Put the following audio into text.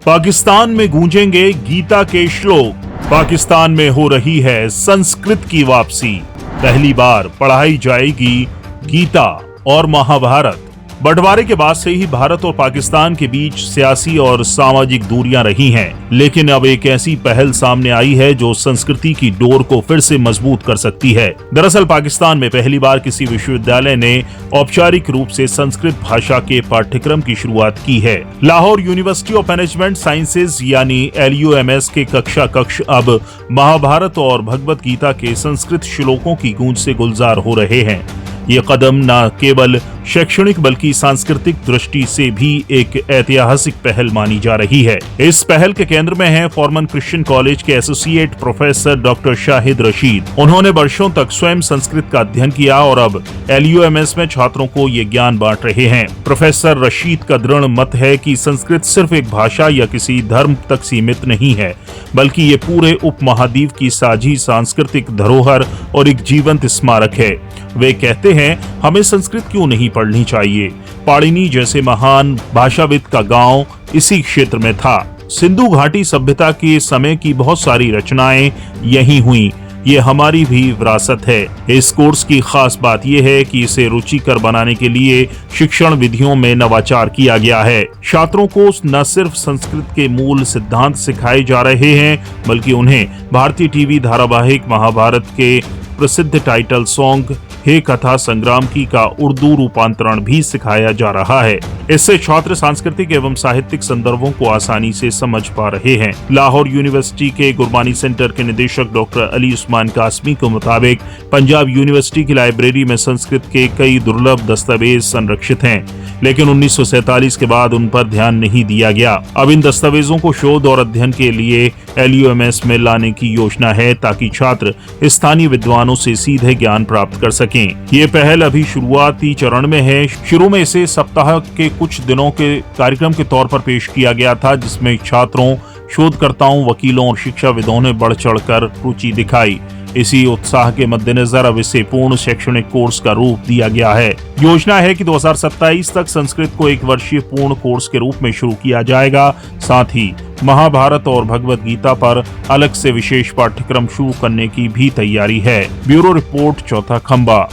पाकिस्तान में गूंजेंगे गीता के श्लोक। पाकिस्तान में हो रही है संस्कृत की वापसी। पहली बार पढ़ाई जाएगी गीता और महाभारत। बंटवारे के बाद से ही भारत और पाकिस्तान के बीच सियासी और सामाजिक दूरियां रही हैं, लेकिन अब एक ऐसी पहल सामने आई है जो संस्कृति की डोर को फिर से मजबूत कर सकती है। दरअसल पाकिस्तान में पहली बार किसी विश्वविद्यालय ने औपचारिक रूप से संस्कृत भाषा के पाठ्यक्रम की शुरुआत की है। Lahore university of management sciences यानी LUMS के कक्ष अब महाभारत और भगवत गीता के संस्कृत श्लोकों की गूंज से गुलजार हो रहे हैं। ये कदम न केवल शैक्षणिक बल्कि सांस्कृतिक दृष्टि से भी एक ऐतिहासिक पहल मानी जा रही है। इस पहल के केंद्र में है फॉरमन क्रिश्चियन कॉलेज के associate professor doctor Shahid Rashid. उन्होंने वर्षों तक स्वयं संस्कृत का अध्ययन किया और अब LUMS में छात्रों को ये ज्ञान बांट रहे हैं। प्रोफेसर रशीद का दृढ़ मत है कि संस्कृत सिर्फ एक भाषा या किसी धर्म तक सीमित नहीं है, बल्कि ये पूरे उपमहाद्वीप की साझी सांस्कृतिक धरोहर और एक जीवंत स्मारक है। वे कहते हैं, हमें संस्कृत क्यों नहीं पढ़नी चाहिए? पाणिनि जैसे महान भाषाविद का गांव इसी क्षेत्र में था। सिंधु घाटी सभ्यता के समय की बहुत सारी रचनाएं यहीं हुई। ये हमारी भी विरासत है। इस कोर्स की खास बात यह है कि इसे रुचिकर बनाने के लिए शिक्षण विधियों में नवाचार किया गया है। छात्रों को न सिर्फ संस्कृत के मूल सिद्धांत सिखाए जा रहे हैं, बल्कि उन्हें भारतीय टीवी धारावाहिक महाभारत के प्रसिद्ध टाइटल सॉन्ग हे कथा संग्राम की का उर्दू रूपांतरण भी सिखाया जा रहा है। इससे छात्र सांस्कृतिक एवं साहित्यिक संदर्भों को आसानी से समझ पा रहे हैं। लाहौर यूनिवर्सिटी के गुरबानी सेंटर के निदेशक डॉक्टर अली उस्मान कासमी के मुताबिक पंजाब यूनिवर्सिटी की लाइब्रेरी में संस्कृत के कई दुर्लभ दस्तावेज संरक्षित हैं, लेकिन 1947 के बाद उन पर ध्यान नहीं दिया गया। अब इन दस्तावेजों को शोध और अध्ययन के लिए LUMS में लाने की योजना है, ताकि छात्र स्थानीय विद्वानों से सीधे ज्ञान प्राप्त कर सकें। ये पहल अभी शुरुआती चरण में है। शुरू में इसे सप्ताह के कुछ दिनों के कार्यक्रम के तौर पर पेश किया गया था, जिसमें छात्रों, शोधकर्ताओं, वकीलों और शिक्षाविदों ने बढ़ चढ़कर रुचि दिखाई। इसी उत्साह के मद्देनजर अब इसे पूर्ण शैक्षणिक कोर्स का रूप दिया गया है। योजना है कि 2027 तक संस्कृत को एक वर्षीय पूर्ण कोर्स के रूप में शुरू किया जाएगा। साथ ही महाभारत और भगवत गीता पर अलग से विशेष पाठ्यक्रम शुरू करने की भी तैयारी है। ब्यूरो रिपोर्ट, चौथा खंबा।